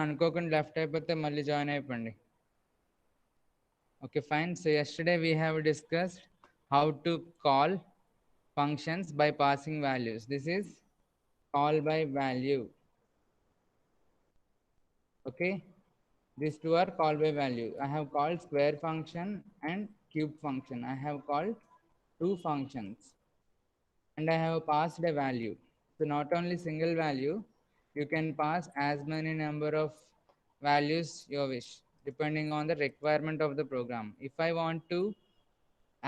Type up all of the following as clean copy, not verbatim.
అనుకోకుండా లెఫ్ట్ అయిపోతే మళ్ళీ జాయిన్ అయిపోండి. Okay, fine. So yesterday we have discussed how to call functions by passing values. This is call by value. Okay, these two are call by value. I have called square function and cube function. I have called two functions and I have passed a value. So not only single value, you can pass as many number of values you wish depending on the requirement of the program. If I want to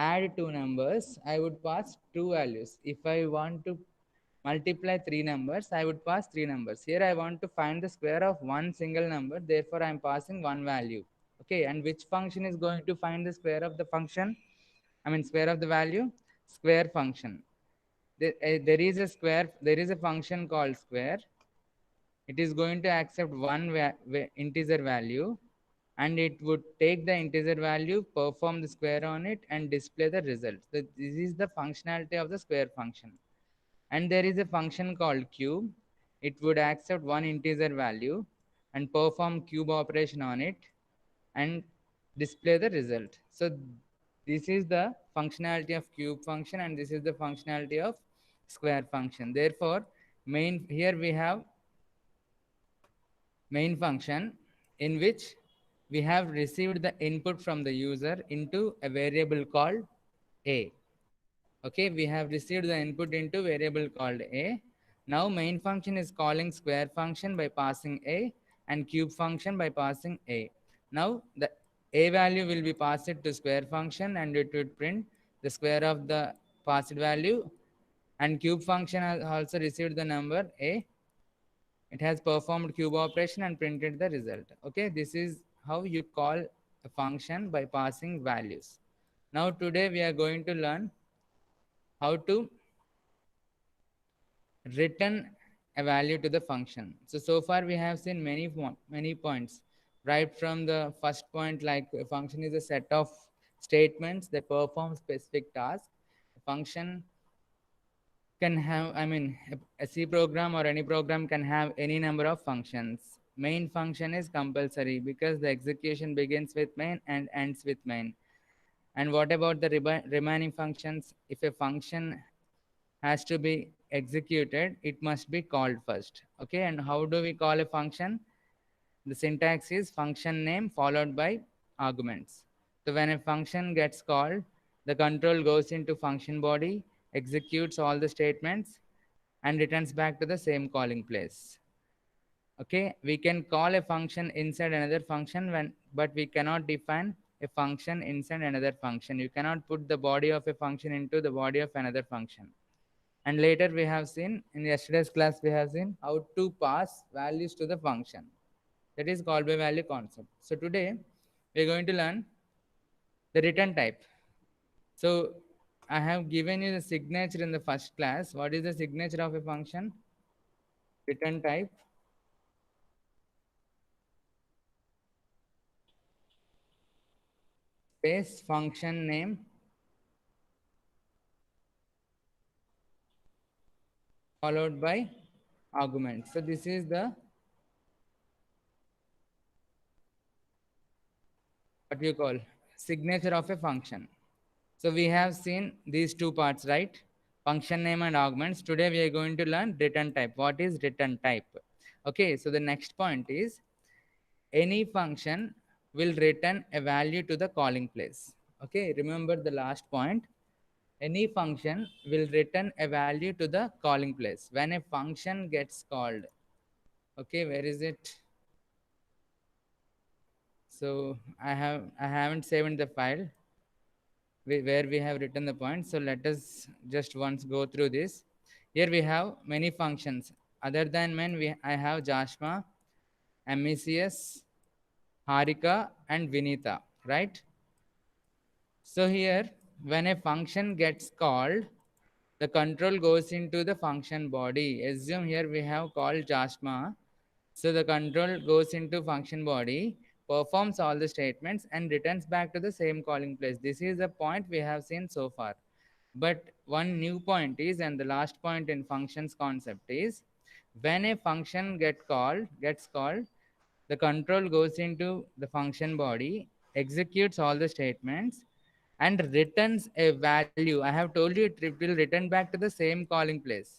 add two numbers, I would pass two values. If I want to multiply three numbers, I would pass three numbers. Here I want to find the square of one single number, therefore I am passing one value. Okay, and which function is going to find the square of the function? I mean square of the value? Square function. There is a square, there is a function called square. It is going to accept one integer value and it would take the integer value, perform the square on it and display the result. So this is the functionality of the square function. And there is a function called cube. It would accept one integer value and perform cube operation on it and display the result. So this is the functionality of cube function and this is the functionality of square function. Therefore, main here we have main function in which we have received the input from the user into a variable called a. Okay, we have received the input into variable called a. Now main function is calling square function by passing a and cube function by passing a. Now the a value will be passed to square function and it would print the square of the passed value, and cube function has also received the number a. It has performed cube operation and printed the result. Okay, this is how you call a function by passing values. Now today we are going to learn how to return a value to the function. So far we have seen many points, right from the first point, like a function is a set of statements that perform specific tasks. A function can have, I mean, a C program or any program can have any number of functions. Main function is compulsory because the execution begins with main and ends with main. And what about the remaining functions? If a function has to be executed, it must be called first. Okay, and how do we call a function? The syntax is function name followed by arguments. So when a function gets called, the control goes into function body, executes all the statements, and returns back to the same calling place. Okay, we can call a function inside another function but we cannot define a function inside another function. You cannot put the body of a function into the body of another function. And later we have seen, in yesterday's class, we have seen how to pass values to the function. That is call by value concept. So today we are going to learn the return type. So I have given you the signature in the first class. What is the signature of a function? Return type space function name followed by argument. So this is the what you call signature of a function. So we have seen these two parts, right? Function name and arguments. Today we are going to learn return type. What is return type? Okay, so the next point is any function will return a value to the calling place. Okay, remember the last point. Any function will return a value to the calling place. When a function gets called, okay, where is it? So I haven't saved the file where we have written the point. So let us just once go through this. Here we have many functions. Other than men, I have Jashma, MECS, Harika, and Vinita, right? So here, when a function gets called, the control goes into the function body. Assume here we have called Jashma. So the control goes into function body, performs all the statements, and returns back to the same calling place. This is the point we have seen so far. But one new point is, and the last point in functions concept is, when a function gets called, the control goes into the function body, executes all the statements, and returns a value. I have told you it will return back to the same calling place.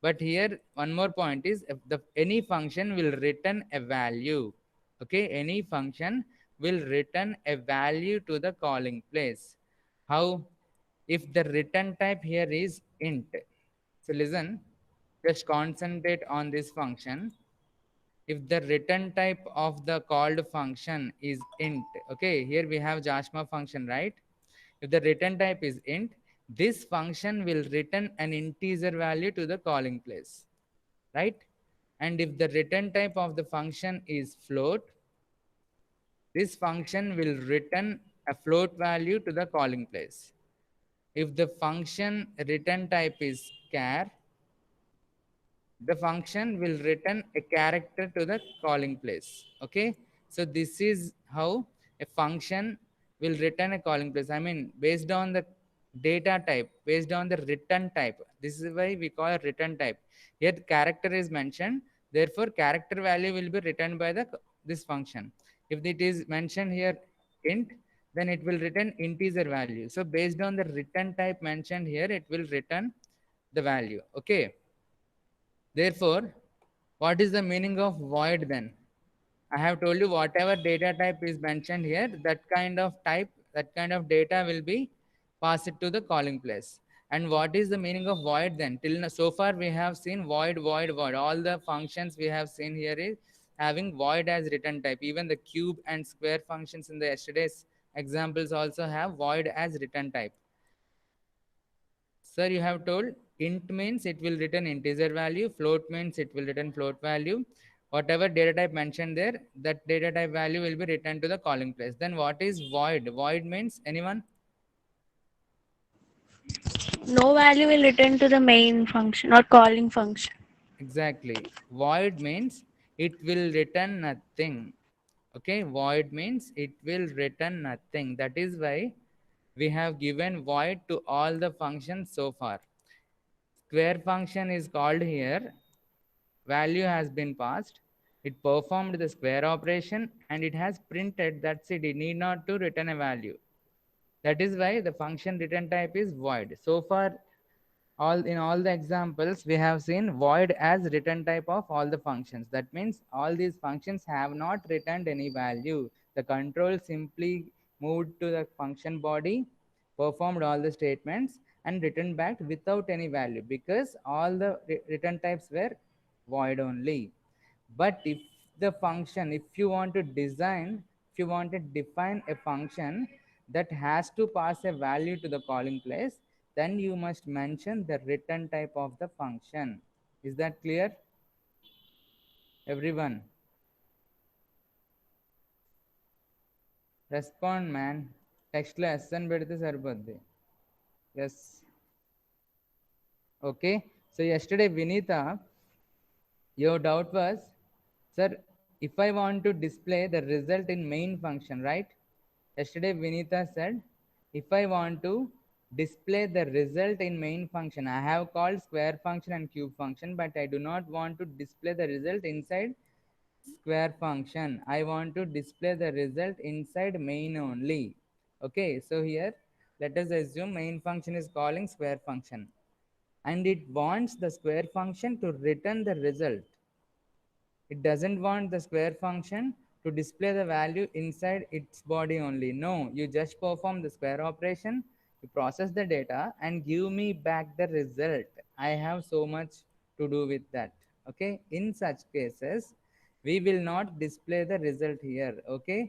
But here one more point is, if the any function will return a value. Okay, any function will return a value to the calling place. How? If the return type here is int. So listen, just concentrate on this function. If the return type of the called function is int, okay, here we have Joshua function, right? If the return type is int, this function will return an integer value to the calling place, right? And if the return type of the function is float, this function will return a float value to the calling place. If the function return type is char, the function will return a character to the calling place. Okay, so this is how a function will return a calling place. I mean, based on the data type, based on the return type. This is why we call it return type. Here character is mentioned, therefore character value will be returned by the this function. If it is mentioned here int, then it will return integer value. So based on the return type mentioned here, it will return the value. Okay, therefore, what is the meaning of void then? I have told you whatever data type is mentioned here, that kind of type, that kind of data will be passed to the calling place. And what is the meaning of void then? Till now, so far we have seen void, void, void. All the functions we have seen here is having void as return type. Even the cube and square functions in the yesterday's examples also have void as return type. Sir, you have told int means it will return integer value, float means it will return float value. Whatever data type mentioned there, that data type value will be returned to the calling place. Then what is void? Void means anyone? No value will return to the main function or calling function. Exactly. Void means it will return nothing. Okay, void means it will return nothing. That is why we have given void to all the functions so far. Square function is called here, value has been passed, it performed the square operation, and it has printed. That's it. It need not to return a value. That is why the function return type is void. So far, all the examples we have seen void as return type of all the functions. That means all these functions have not returned any value. The control simply moved to the function body, performed all the statements, and returned back without any value, because all the return types were void only. But if the function, if you want to design, if you want to define a function that has to pass a value to the calling place, then you must mention the return type of the function. Is that clear, everyone? Respond, man. Text లో yes అని పెడితే సరిపోద్ది. Yes. Okay, so yesterday Vinita, your doubt was, sir, if I want to display the result in main function, right? Yesterday Vinita said, if I want to display the result in main function, I have called square function and cube function, but I do not want to display the result inside square function. I want to display the result inside main only. Okay, so here let us assume main function is calling square function, and it wants the square function to return the result. It doesn't want the square function to display the value inside its body only. No, you just perform the square operation, you process the data, and give me back the result. I have so much to do with that. Okay, in such cases, we will not display the result here. Okay,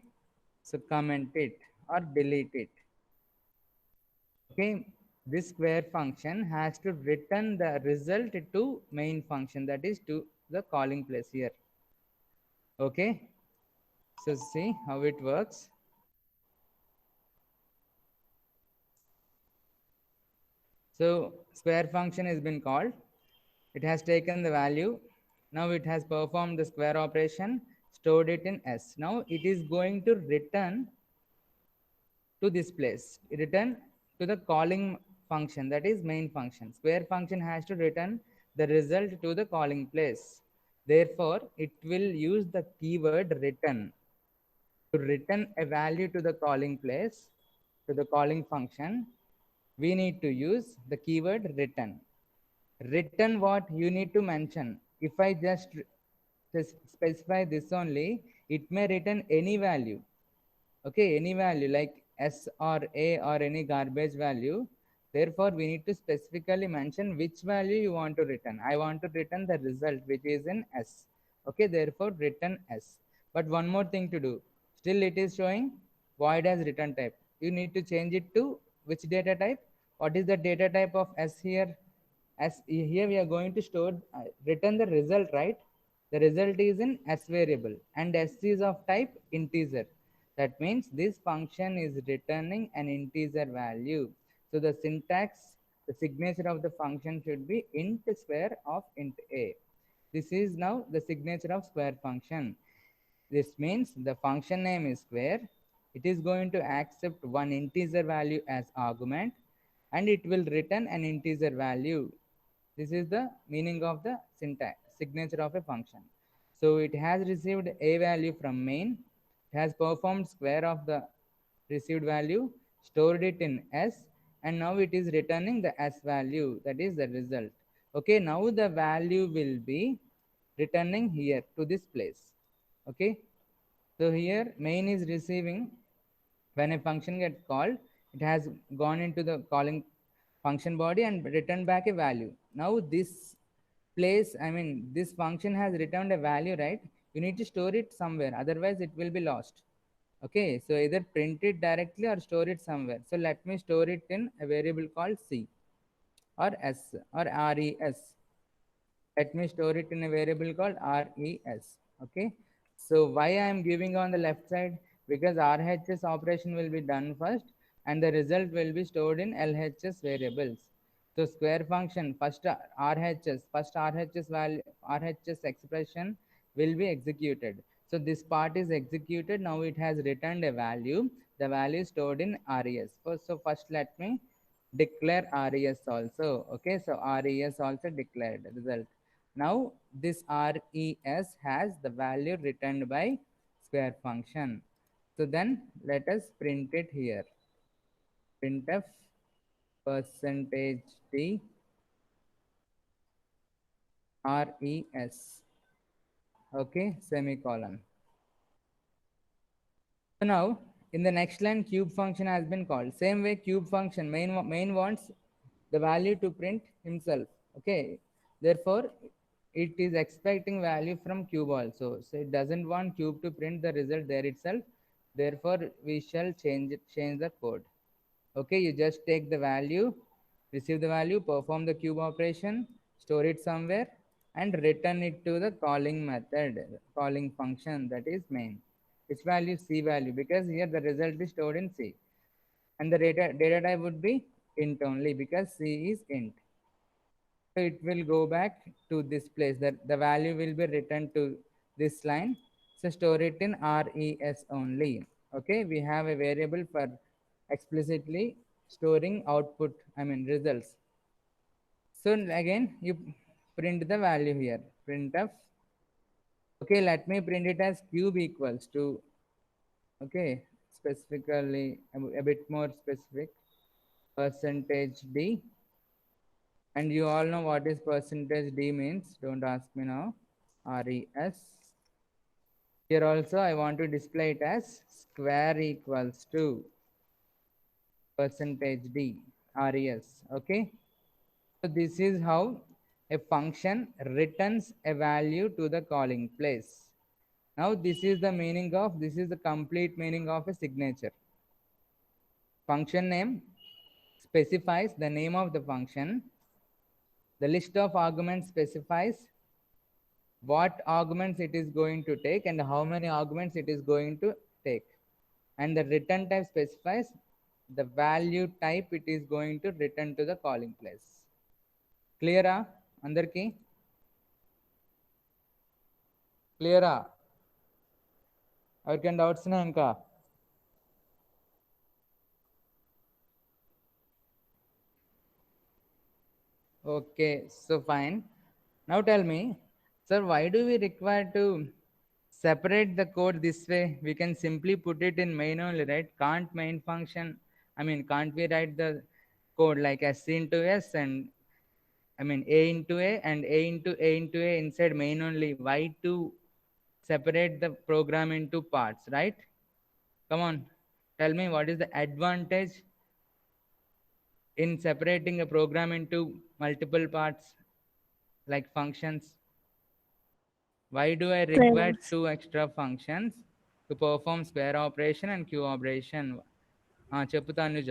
so comment it or delete it. Okay, this square function has to return the result to main function, that is to the calling place here. Okay, so see how it works. So square function has been called, it has taken the value, now it has performed the square operation, stored it in S. Now it is going to return to this place, return to the calling function, that is main function. Square function has to return the result to the calling place. Therefore, it will use the keyword return to return a value to the calling place, to the calling function. We need to use the keyword return. Return what you need to mention. If I just specify this only, it may return any value. Okay, any value like s or a or any garbage value. Therefore, we need to specifically mention which value you want to return. I want to return the result which is in s. Okay, therefore return s. But one more thing to do, still it is showing void as return type. You need to change it to which data type. What is the data type of s here? As here we are going to store return the result, right? The result is in s variable and s is of type integer. That means this function is returning an integer value. So the syntax, the signature of the function should be int square of int a. This is now the signature of square function. This means the function name is square. It is going to accept one integer value as argument and it will return an integer value. This is the meaning of the syntax, signature of a function. So it has received a value from main. It has performed square of the received value, stored it in S, and now it is returning the S value, that is the result. Okay, now the value will be returning here to this place. Okay, so here main is receiving when a function gets called, it has gone into the calling function body and returned back a value. Now this place, I mean, this function has returned a value, right? You need to store it somewhere, otherwise it will be lost. Okay, so either print it directly or store it somewhere. So let me store it in a variable called C or S or RES. Let me store it in a variable called res. Okay, so why I am giving on the left side? Because RHS operation will be done first and the result will be stored in LHS variables. So square function first RHS value, RHS expression will be executed. So this part is executed. Now it has returned a value. The value is stored in res. So first let me declare res also. Okay, so res also declared result. Now this res has the value returned by square function. So then let us print it here. Printf percentage d res. Okay, semicolon. So now in the next line cube function has been called. Same way cube function main wants the value to print himself. Okay, therefore it is expecting value from cube also. So it doesn't want cube to print the result there itself. Therefore we shall change the code. Okay, you just take the value, receive the value, perform the cube operation, store it somewhere and return it to the calling method, calling function, that is main. Which value? C value, because here the result is stored in C and the data type would be int only because C is int. So it will go back to this place, that the value will be returned to this line. So store it in res only. Okay, we have a variable for explicitly storing output, I mean results. So again you print the value here, printf. Okay, let me print it as cube equals to, okay, specifically a bit more specific, percentage d. And you all know what is percentage d means, don't ask me now. Res. Here also I want to display it as square equals to percentage d res. Okay, so this is how a function returns a value to the calling place. Now this is the meaning of, this is the complete meaning of a signature. Function name specifies the name of the function. The list of arguments specifies what arguments it is going to take and how many arguments it is going to take. And the return type specifies the value type it is going to return to the calling place. Clear? Andarki? Clear? ఎవరికైనా doubts ఉన్నాయి ఇంకా? Okay, so fine. Now tell me, Sir, why do we require to separate the code this way? We can simply put it in main only, right? Can't main function, can't we write the code like S into S and A into A and A into A inside main only? Why to separate the program into parts, right? Come on, tell me what is the advantage in separating a program into multiple parts like functions? Why do I require Errors. two extra functions to perform square operation and Q operation? చెప్పు తనుజ.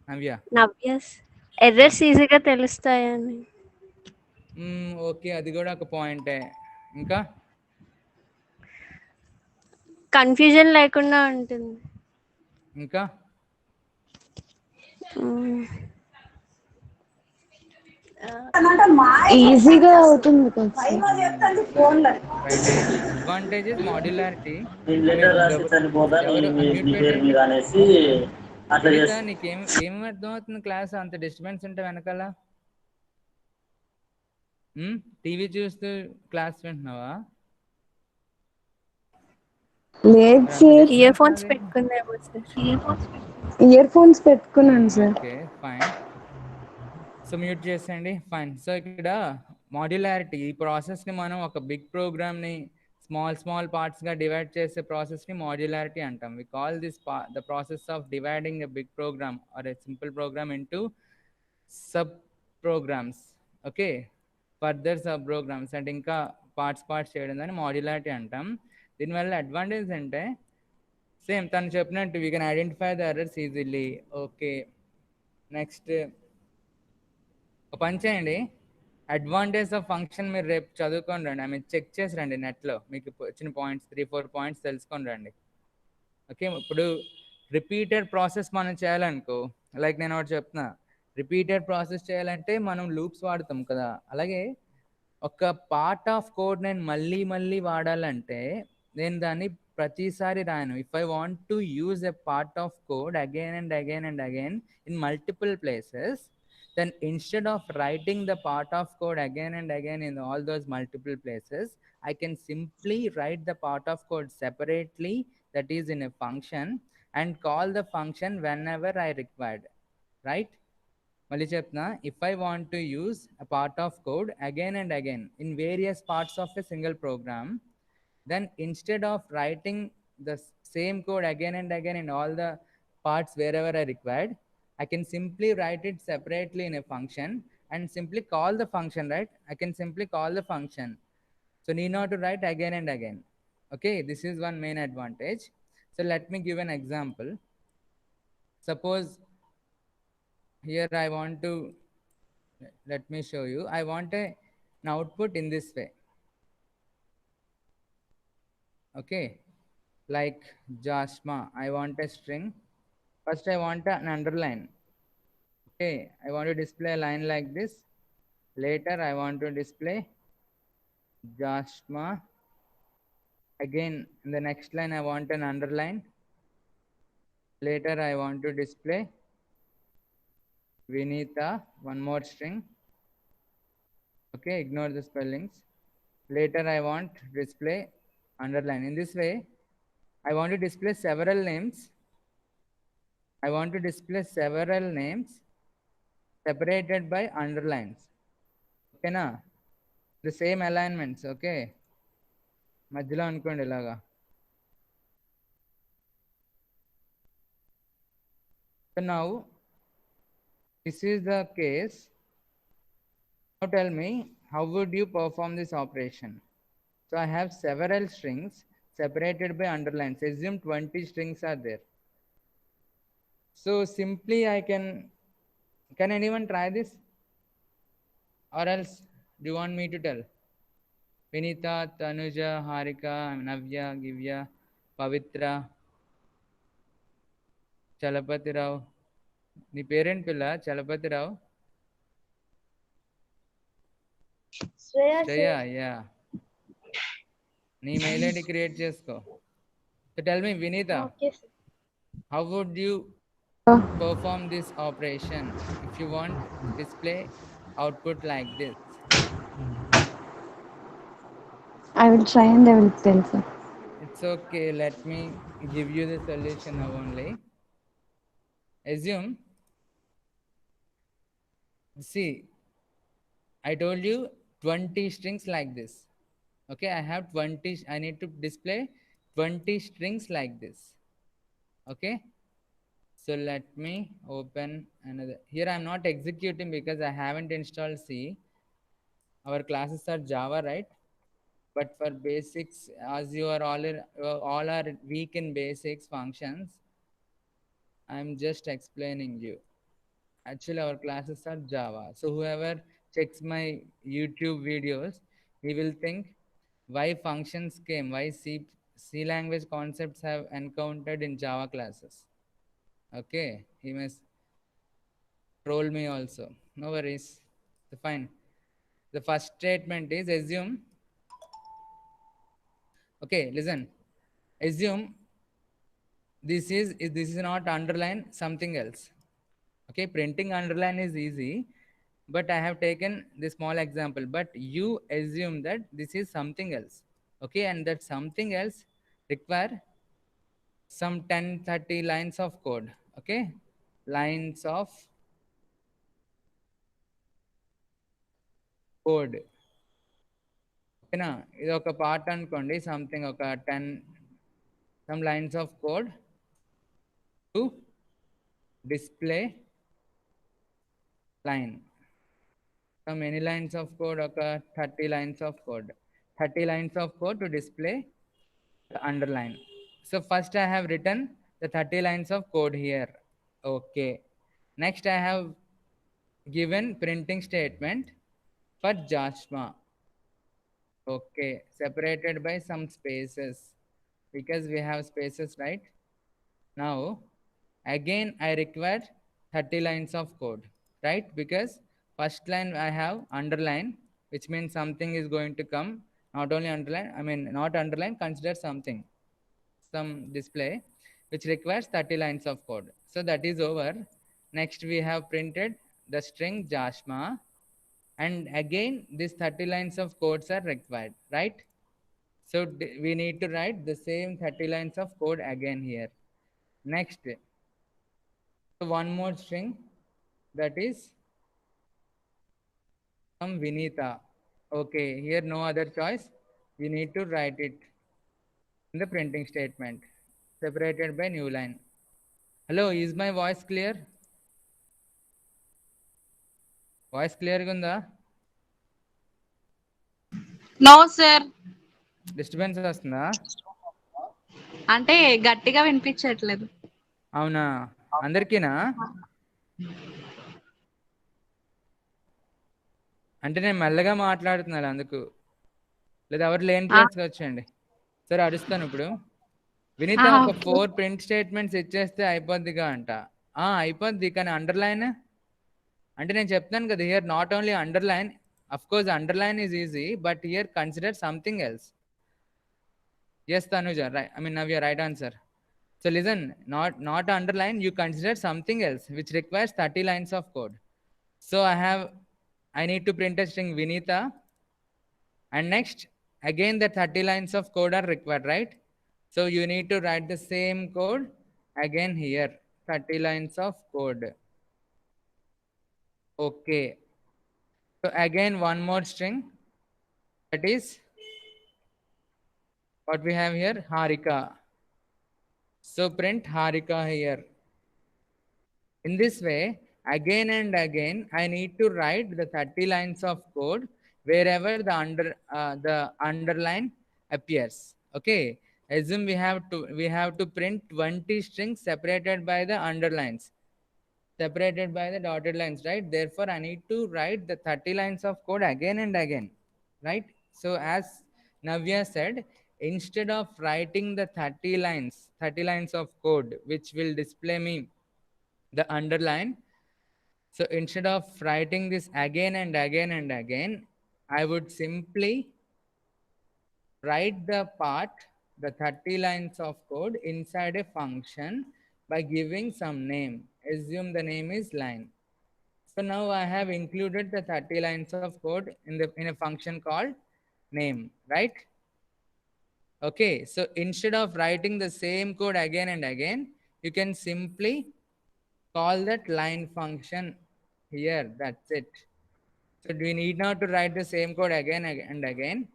నవ్య. నవ్యస్ errors ఈజీగా తెలుస్తాయని. Okay, అది కూడా ఒక పాయింటే. ఇంకా confusion లేకుండా ఉంటుంది. ఇంకా ఈజీగా అవుతుంది రైట్. Advantage is modularity. నేను లెటర్ రాసి చనిపోతా ఎవరు అన్మ్యూట్ మీ పేరు మీద పెట్టండి. అనేసి అట్లా వినీత, చేస్తా. నీకేం అర్థం అవుతుంది క్లాస్? అంత డిస్టర్బెన్స్ ఉంటే వెనకాల. టీవీ చూస్తూ క్లాస్ వింటున్నావా? లేదు మరి అంత సార్, disturbance ఇయర్ ఫోన్స్ ఉన్నది? పెట్టుకుందేమో సార్. ఇయర్ ఫోన్స్ పెట్టుకున్నాను sir. Okay fine. So mute చేసేయండి. ఫైన్. సో ఇక్కడ మాడ్యులారిటీ, ఈ ప్రాసెస్ని మనం ఒక బిగ్ ప్రోగ్రామ్ని స్మాల్ పార్ట్స్గా డివైడ్ చేసే ప్రాసెస్ని మాడ్యులారిటీ అంటాం. We call this the process of dividing a big program or a simple program into sub programs. Okay, further sub programs అంటే ఇంకా పార్ట్స్ చేయడం దాన్ని మాడ్యులారిటీ అంటాం. దీనివల్ల అడ్వాంటేజ్ అంటే సేమ్ తను చెప్పినట్టు we can identify the errors easily. Okay, next ఒక పని చేయండి, అడ్వాంటేజ్ ఆఫ్ ఫంక్షన్ మీరు రేపు చదువుకొని రండి. చెక్ చేసి రండి నెట్లో, మీకు వచ్చిన పాయింట్స్ 3-4 పాయింట్స్ తెలుసుకొని రండి. ఓకే, ఇప్పుడు రిపీటెడ్ ప్రాసెస్ మనం చేయాలనుకో, లైక్ నేను ఒకటి చెప్తున్నా, రిపీటెడ్ ప్రాసెస్ చేయాలంటే మనం లూప్స్ వాడతాం కదా. అలాగే ఒక పార్ట్ ఆఫ్ కోడ్ నేను మళ్ళీ వాడాలంటే నేను దాన్ని ప్రతిసారి రాయను. If I want to use a part of code again and again in multiple places, then instead of writing the part of code again and again in all those multiple places, I can simply write the part of code separately, that is in a function, and call the function whenever I required, right? మళ్ళీ చెప్తున్నా, if I want to use a part of code again and again in various parts of a single program, then instead of writing the same code again and again in all the parts wherever I required, I can simply write it separately in a function and simply call the function, right? I can simply call the function. So need not to write again and again. Okay, this is one main advantage. So let me give an example. Suppose here I want to, let me show you, I want an output in this way. Okay, like Jasma, I want a string. First I want an underline. Okay, I want to display a line like this. Later I want to display Jasma. Again in the next line I want an underline. Later I want to display Vinita, one more string. Okay, ignore the spellings. Later I want to display underline. In this way I want to display several names. I want to display several names separated by underlines. Okay na? The same alignments. Okay, మధ్యలో అనుకోండి ఇలాగా. So now this is the case. Now tell me, how would you perform this operation? So I have several strings separated by underlines. Assume 20 strings are there. So simply I can anyone try this? Or else do you want me to tell? Vinita, Tanuja, Harika, Navya, Givya, Pavitra, Chalapati Rao. నీ పేరేంటి పిల్ల? Chalapathi Rao, Shreya. Yeah, నీ mail ID create చేసుకో. So tell me Vineetha, how would you perform this operation if you want display output like this? I will try and I will tell, sir. It's okay. Let me give you the solution now only. Assume, see, I told you 20 strings like this. Okay, I have 20, I need to display 20 strings like this. Okay, so let me open another. Here I'm not executing because I haven't installed C. Our classes are Java, right? But for basics, as you are all are weak in basics functions, I'm just explaining you. Actually, our classes are Java. So whoever checks my YouTube videos, he will think why functions came, why C language concepts have encountered in Java classes. Okay, he must troll me also. No worries. So fine. The first statement is assume. Okay, listen. Assume this is not underline something else. Okay, printing underline is easy, but I have taken this small example, but you assume that this is something else. Okay, and that something else require some 10-30 lines of code. Okay, lines of code. ఓకేనా ఇది ఒక part అనుకోండి something ఒక 10 some lines of code to display line. So many lines of code, okay, 30 lines of code. 30 lines of code to display the underline. So first I have written the 30 lines of code here. Okay. Next I have given printing statement for Joshua. Okay. Separated by some spaces because we have spaces, right? Now again I require 30 lines of code, right? Because first line I have underline, which means something is going to come. Not only underline, I mean not underline, consider something, some display, which requires 30 lines of code. So that is over. Next we have printed the string Jashma, and again these 30 lines of codes are required, right? So we need to write the same 30 lines of code again here. Next, one more string, that is from Vinita. Okay, here no other choice. We need to write it in the printing statement, separated by new line. Hello, is my voice clear? Voice clear gunda? No sir. Disturbance వస్తుందా? అంటే గట్టిగా వినిపించట్లేదు. అవునా, అందరికీనా? అంటే నేను మెల్లగా మాట్లాడుతున్నాను అందుకు, లేదా ఎవరు లేని ప్లేస్కి వచ్చేయండి. సరే అరుస్తాను ఇప్పుడు. వినీత ఒక 4 ప్రింట్ స్టేట్మెంట్స్ ఇచ్చేస్తే అయిపోద్దిగా అంట. అయిపోద్ది, కానీ అండర్లైన్ అంటే నేను చెప్తాను కదా, here not only underline, of course underline is easy, but here consider something else. Yes, Tanuja, right. I mean, now your right answer. So listen, not underline, you consider something else which requires 30 lines of code. So I need to print a string Vinita, and next again the 30 lines of code are required, right? So you need to write the same code again here, 30 lines of code. Okay. So again one more string, that is what we have here, Harika. So print Harika here. In this way, again and again, I need to write the 30 lines of code wherever the underline appears. Okay. Assume we have to print 20 strings separated by the underlines, separated by the dotted lines, right? Therefore, I need to write the 30 lines of code again and again, right? So as Navya said, instead of writing the 30 lines of code, which will display me the underline, so instead of writing this again and again and again, I would simply write the part, the 30 lines of code inside a function by giving some name. Assume the name is line. So now I have included the 30 lines of code in a function called name, right? Okay, so instead of writing the same code again and again, you can simply call that line function here. That's it. So we need not to write the same code again and again.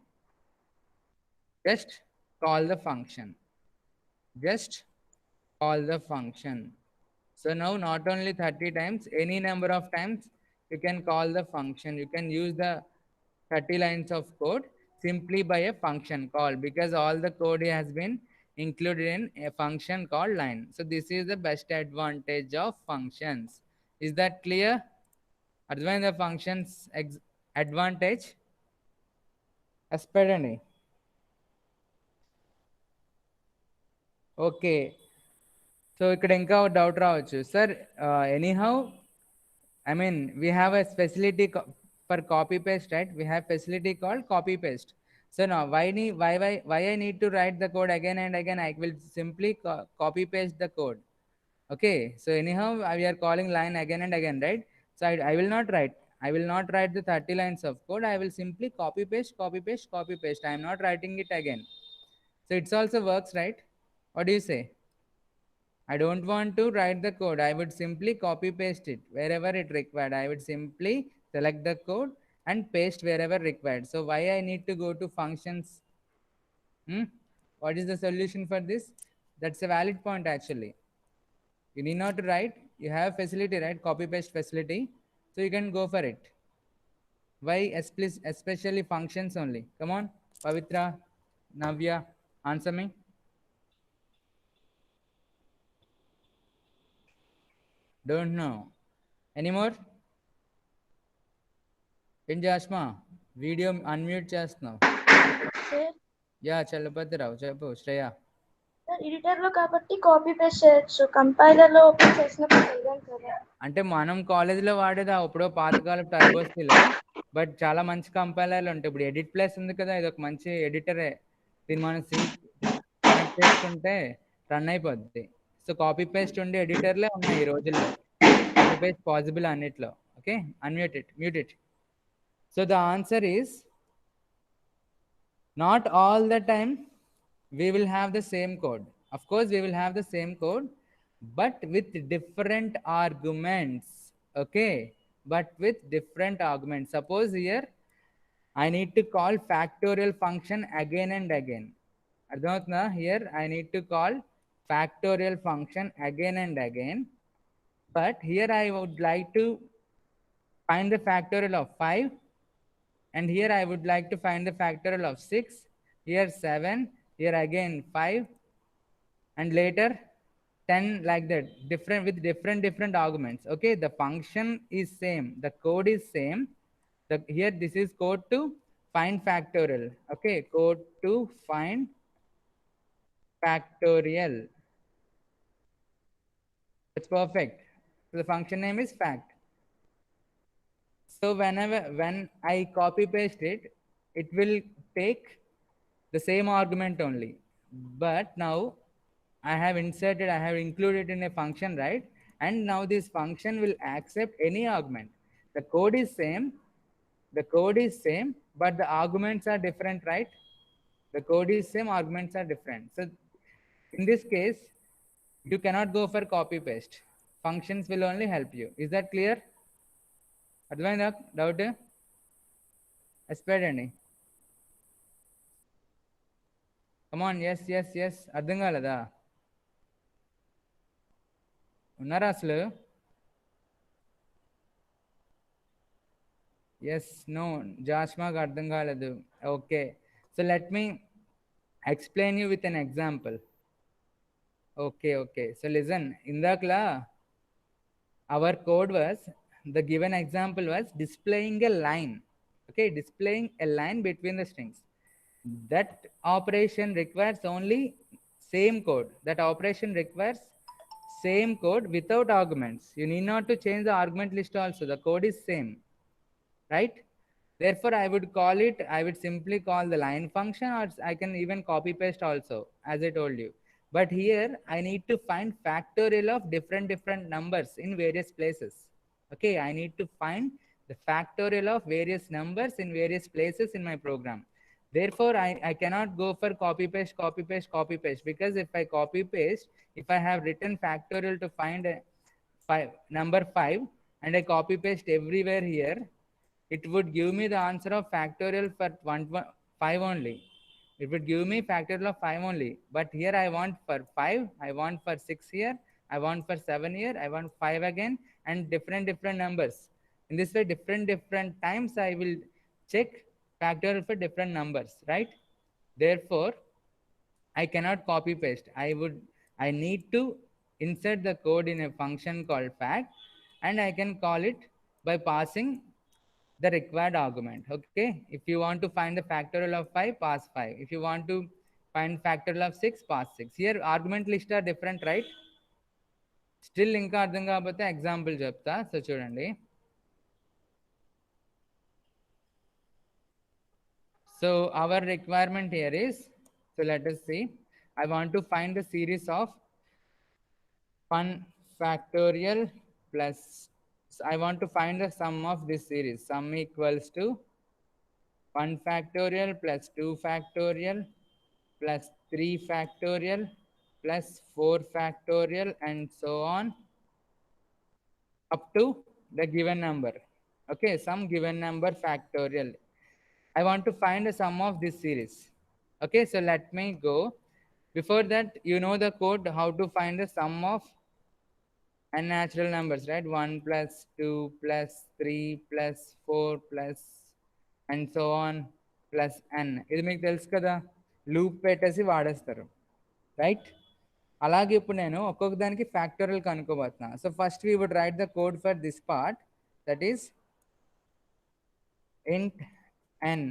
Just call the function. Just call the function. So now not only 30 times, any number of times you can call the function. You can use the 30 lines of code simply by a function call, because all the code has been included in a function called line. So this is the best advantage of functions. Is that clear? అర్థమైందా functions advantage? చెప్పండి. Okay, so ఇక్కడ ఇంకా doubt రావచ్చు, sir anyhow I mean we have a facility for copy paste, right? We have facility called copy paste. So now why I need to write the code again and again? I will simply copy paste the code. Okay, so anyhow we are calling line again and again, right? So I will not write, the 30 lines of code. I will simply copy paste, copy paste, copy paste. I am not writing it again. So it's also works, right? What do you say? I don't want to write the code. I would simply copy paste it wherever it required. I would simply select the code and paste wherever required. So why I need to go to functions? What is the solution for this? That's a valid point actually. You need not to write. You have facility, right? Copy paste facility. So you can go for it. Why especially functions only? Come on, Pavitra, Navya, answer me. Don't know. Anymore? ఏం చేస్మా video unmute చేస్తున్నావు? Yeah Chalapathirao చెప్పు. Shreya editor లో కాబట్టి copy paste చేయొచ్చు, compiler లో open చేసినప్పుడు చేయలేం కదా. అంటే మనం కాలేజీలో వాడేది అప్పుడో పాతకాలం టర్బోస్లో, బట్ చాలా మంచి కంపైలర్లు ఉంటాయి. ఇప్పుడు ఎడిట్ ప్లస్ ఉంది కదా, ఇది ఒక మంచి ఎడిటరే. దీన్ని మనం కనెక్ట్ చేసుకుంటే రన్ అయిపోద్ది. సో కాపీ పేస్ట్ ఉండే ఎడిటర్లే ఉన్నాయి ఈ రోజుల్లో. కాపీ పేస్ట్ పాసిబుల్ అన్నిట్లో. Okay, unmute it, mute it. So the answer is not all the time we will have the same code. Of course we will have the same code, but with different arguments. Okay, but with different arguments. Suppose here I need to call factorial function again and again. Ardhamatna, here I need to call factorial function again and again, but here I would like to find the factorial of 5, and here I would like to find the factorial of 6, here 7, here again 5, and later 10, like that, with different arguments. Okay, the function is same, the code is same. Here this is code to find factorial. Okay, code to find factorial. That's perfect. So the function name is fact. So when I copy paste it, it will take the same argument only. But now I have included in a function, right? And now this function will accept any argument. The code is same, but the arguments are different, right? The code is same, arguments are different. So in this case, you cannot go for copy paste. Functions will only help you. Is that clear? అర్థమైందా doubt? Explain అండి. Come on, yes yes yes. అర్థం కాలేదా? ఉన్నారా అసలు? Yes, no, జాస్మాకు అర్థం కాలేదు. Okay, so let me explain you with an example. Okay okay, so listen. ఇందాకలా our code was, the given example was displaying a line. Okay, displaying a line between the strings. That operation requires only same code. That operation requires same code without arguments. You need not to change the argument list also. The code is same, right? Therefore I would simply call the line function, or I can even copy paste also, as I told you. But here I need to find factorial of different numbers in various places. Okay, I need to find the factorial of various numbers in various places in my program. Therefore, I cannot go for copy paste, copy paste, copy paste, because if I copy paste, if I have written factorial to find a number 5 and I copy paste everywhere here, it would give me the answer of factorial for 5 only. It would give me factorial of 5 only. But here I want for 5, I want for 6 here, I want for 7 here, I want 5 again, and different numbers. In this way, different times I will check factorial for different numbers, right? Therefore, I cannot copy paste. I need to insert the code in a function called fact, and I can call it by passing the required argument. Okay, if you want to find the factorial of 5, pass 5. If you want to find factorial of 6, pass 6. Here argument list are different, right? Still ఇంకా అర్థం కాకపోతే example చెప్తా. So చూడండి. So our requirement here is, so let us see, I want to find the series of 1 factorial plus, so I want to find the sum of this series. Sum equals to 1 factorial plus 2 factorial plus 3 factorial plus 4 factorial and so on up to the given number. Okay, some given number factorial. I want to find the sum of this series. Okay, so let me go. Before that, you know the code how to find the sum of unnatural numbers, right? 1 plus 2 plus 3 plus 4 plus and so on plus n. ఇది మీకు తెలుసు కదా, loop పెట్టేసి వాడేస్తారు, right? అలాగే ఇప్పుడు నేను ఒక్కొక్క దానికి ఫ్యాక్టోరియల్ కనుక్కోబోతున్నా. So first we would write the code for this part, that is int n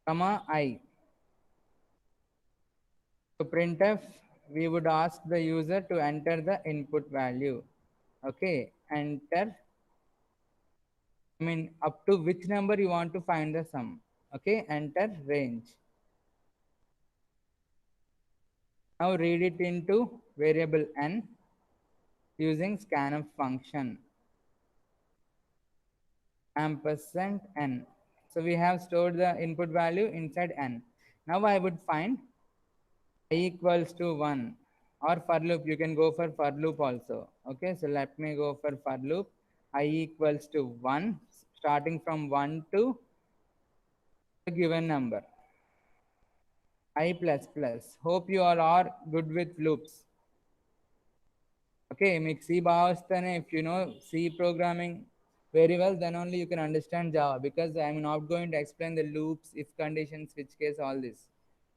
comma I. So printf, we would ask the user to enter the input value. Okay, enter, I mean up to which number you want to find the sum. Okay, enter range. Now read it into variable n using scanf function ampersand n. So we have stored the input value inside n. Now I would find I equals to 1, or for loop, you can go for for loop also. Okay, so let me go for for loop. I equals to 1, starting from 1 to the given number. I plus plus. Hope you all are good with loops. Okay, make C bhavastane. If you know C programming very well, then only you can understand Java, because I am not going to explain the loops, if conditions, switch case, all this.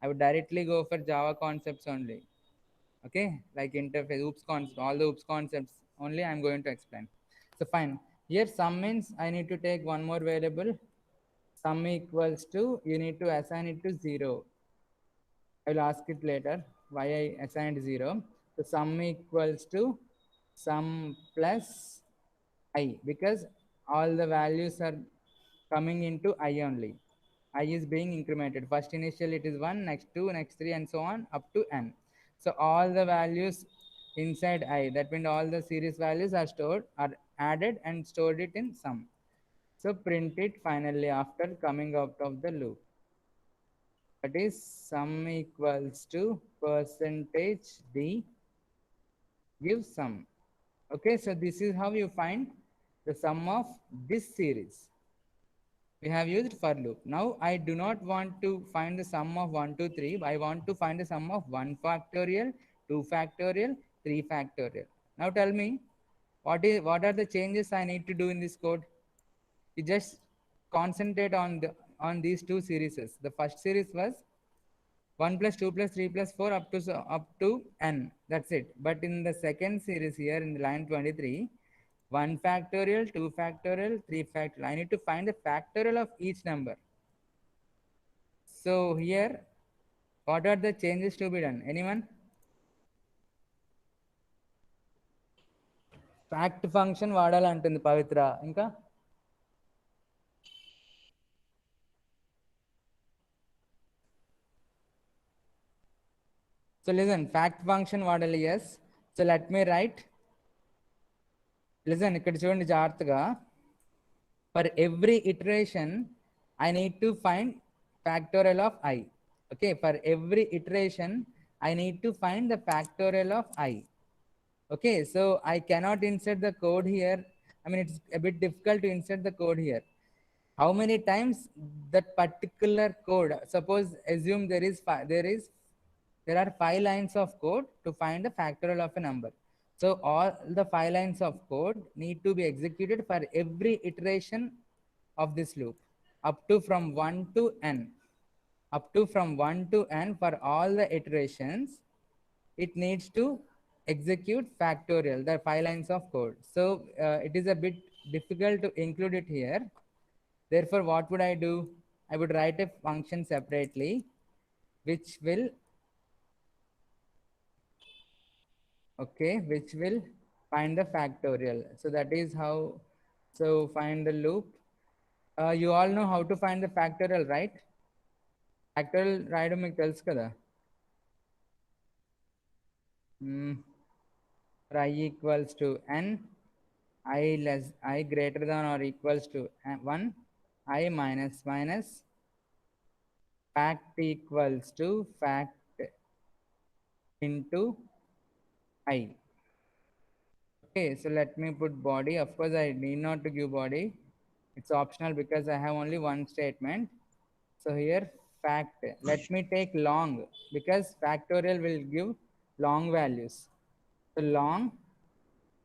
I would directly go for Java concepts only. Okay, like interface, oops concept, all the oops concepts only I am going to explain. So fine. Here sum means I need to take one more variable. Sum equals to, you need to assign it to 0. I will ask it later why I assigned 0. So sum equals to sum plus I, because all the values are coming into I only. I is being incremented. First initial it is 1, next 2, next 3 and so on up to n. So all the values inside I, that means all the series values are stored, are added and stored it in sum. So print it finally after coming out of the loop. That is sum equals to percentage d give sum. Okay, so this is how you find the sum of this series. We have used for loop. Now I do not want to find the sum of 1, 2, 3. I want to find the sum of 1 factorial, 2 factorial, 3 factorial. Now tell me, what are the changes I need to do in this code? You just concentrate on these two series. The first series was 1 plus 2 plus 3 plus 4 up to n. That's it. But in the second series here in the line 23, 1 factorial, 2 factorial, 3 factorial. I need to find the factorial of each number. So here, what are the changes to be done? Anyone? Fact function వాడాలంటుంది పవిత్ర. ఇంకా so listen, fact function వాడాలి. Yes, so let me write. Listen, ఇక్కడ చూడండి జాగ్రత్తగా. For every iteration I need to find factorial of I. Okay, for every iteration, I need to find the factorial of I. Okay, so I cannot insert the code here. I mean, it's a bit difficult to insert the code here. How many times that particular code? Suppose assume there are 5 lines of code to find the factorial of a number. So all the 5 lines of code need to be executed for every iteration of this loop, up to from 1 to n. Up to from 1 to n for all the iterations, it needs to execute factorial, the 5 lines of code. So it is a bit difficult to include it here. Therefore, what would I do? I would write a function separately, which will, okay, which will find the factorial. So that is how, so find the loop. You all know how to find the factorial, right? Factorial రాయడం మీకు తెలుసు కదా. For I equals to n, I greater than or equals to 1, I minus fact equals to fact into I. Okay, so let me put body. Of course, I need not to give body. It's optional because I have only one statement. So here fact, let me take long because factorial will give long values. So long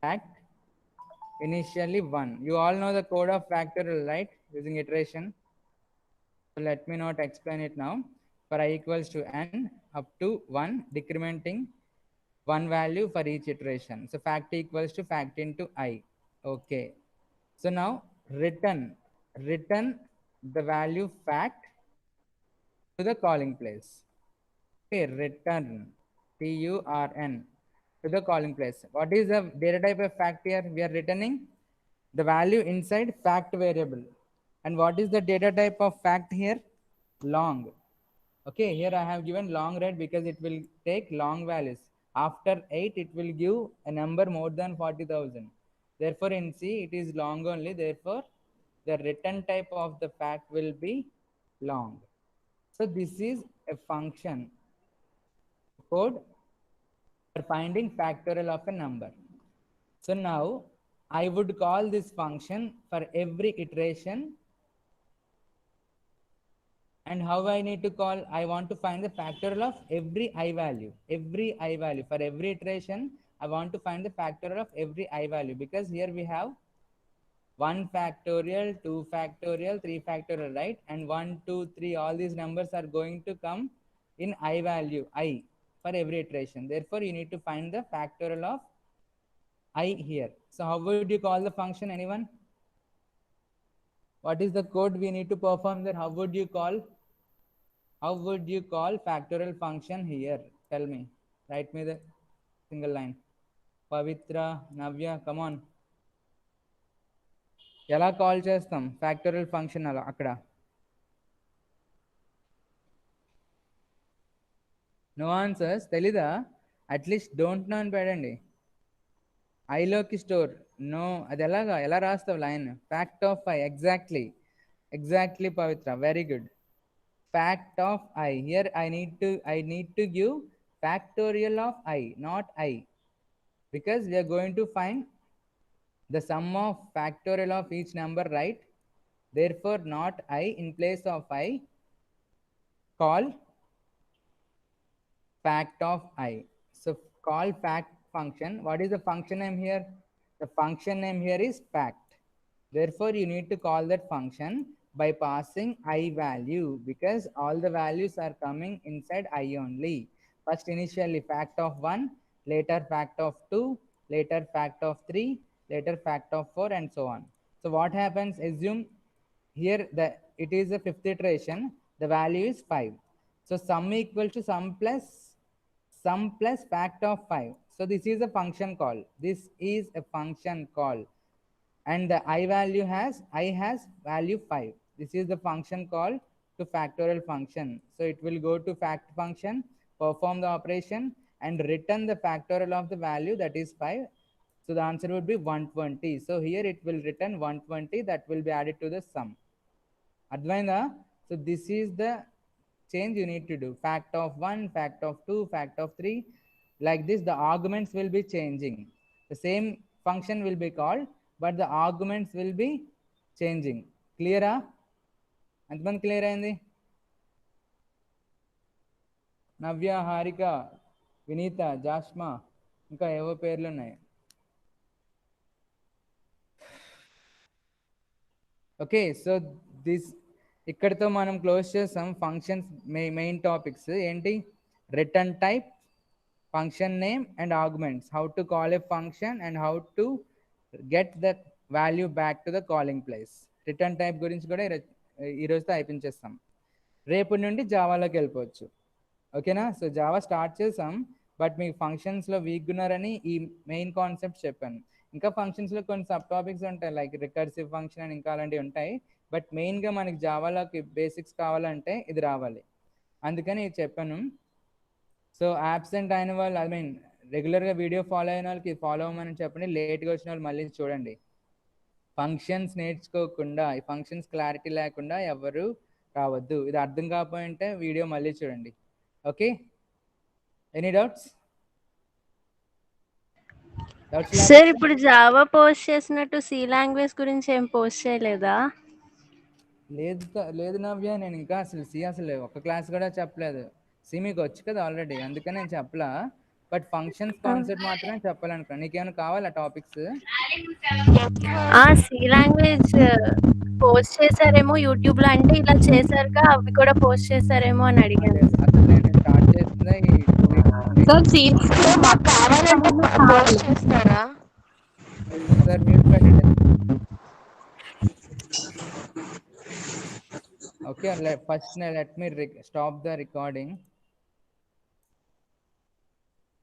fact initially 1. You all know the code of factorial, right? Using iteration. So let me not explain it now. For I equals to n up to 1, decrementing one value for each iteration. So fact equals to fact into I. Okay. So now return the value fact to the calling place. Okay, return TURN to the calling place. What is the data type of fact here? We are returning the value inside fact variable. And what is the data type of fact here? Long. Okay, here I have given long, right? Because it will take long values. After 8, it will give a number more than 40,000. Therefore, in C, it is long only. Therefore, the return type of the fact will be long. So this is a function code for finding factorial of a number. So now I would call this function for every iteration. And how I need to call? I want to find the factorial of every I value. Every I value. For every iteration, I want to find the factorial of every I value. Because here we have 1 factorial, 2 factorial, 3 factorial, right? And 1, 2, 3, all these numbers are going to come in I value, I, for every iteration. Therefore, you need to find the factorial of I here. So how would you call the function, anyone? What is the code we need to perform there? How would you call factorial function here? Tell me. Write me the single line. Pavitra, Navya, come on. ఎలా call చేస్తాం factorial function అలా అక్కడ? No answers, తెలీదా? At least don't know అని పెట్టండి. ఐలోకి store no, అది ఎలా రాస్తావు line? Fact of I. Exactly Pavitra, very good. Fact of I. Here I need to give factorial of I, not I, because we are going to find the sum of factorial of each number, right? Therefore, not I. In place of I, call fact of I. So call fact function. What is the function name here? The function name here is fact. Therefore, you need to call that function by passing I value, because all the values are coming inside I only. First initially fact of 1, later fact of 2, later fact of 3, later fact of 4, and so on. So what happens? Assume here it is a 5th iteration, the value is 5. So sum equal to sum plus fact of 5. So this is a function call. This is a function call. And the I has value 5. This is the function call to factorial function. So it will go to fact function, perform the operation, and return the factorial of the value, that is 5. So the answer would be 120. So here it will return 120, that will be added to the sum. అర్థమైందా? So this is the change you need to do. Fact of 1, fact of 2, fact of 3. Like this, the arguments will be changing. The same function will be called, but the arguments will be changing. Clear? Antman clear ayindi? నవ్య, హారిక, వినీత, జాష్మా, ఇంకా ఏవో పేర్లు ఉన్నాయి. Okay, so this ఇక్కడితో మనం close చేసాం. Functions main topics ఏంటి? Return type, function name and arguments, how to call A function and how to get that value back to the calling place. Return type గురించి కూడా ఈరోజుతో అయిపించేస్తాం. రేపు నుండి జావాలోకి వెళ్ళిపోవచ్చు. ఓకేనా? సో జావా స్టార్ట్ చేసాం, but మీకు ఫంక్షన్స్లో వీక్ ఉన్నారని ఈ మెయిన్ కాన్సెప్ట్ చెప్పాను. ఇంకా ఫంక్షన్స్లో కొన్ని సబ్ టాపిక్స్ ఉంటాయి, లైక్ రికర్సివ్ ఫంక్షన్ అని ఇంకా అలాంటివి ఉంటాయి. బట్ మెయిన్గా మనకి జావాలోకి బేసిక్స్ కావాలంటే ఇది రావాలి, అందుకని ఇది చెప్పాను. సో యాబ్సెంట్ అయిన వాళ్ళు, ఐ మీన్ రెగ్యులర్గా వీడియో ఫాలో అయిన వాళ్ళకి ఫాలో అవ్వమని చెప్పండి. లేట్గా వచ్చిన వాళ్ళు మళ్ళీ చూడండి. ఫంక్షన్స్ నేర్చుకోకుండా, ఈ ఫంక్షన్స్ క్లారిటీ లేకుండా ఎవరు రావద్దు. ఇది అర్థం కాకపోయింటే వీడియో మళ్ళీ చూడండి. Okay, any doubts? సార్ ఇప్పుడు జావా పోస్ట్ చేసినట్టు సి లాంగ్వేజ్ గురించి ఏం పోస్ట్ చేయలేదా? లేదు నవ్య, నేను ఇంకా అసలు ఒక క్లాస్ కూడా చెప్పలేదు. సి మీకు వచ్చు కదా ఆల్రెడీ, అందుకని నేను చెప్పలా. బట్ ఫంక్షన్స్ కాన్సెప్ట్ మాత్రమే చెప్పాలనుకున్నా. నీకేమైనా కావాలా టాపిక్స్? సి లాంగ్వేజ్ పోస్ట్ చేశారేమో యూట్యూబ్ లో, అంటే ఇలా చేశారుగా అవి కూడా పోస్ట్ చేశారేమో అని అడిగాను. అసలు నేను స్టార్ట్ చేసిందే ఈ 2 weeks. సార్ మ్యూట్ పెట్టండి. Okay, first let me stop the recording.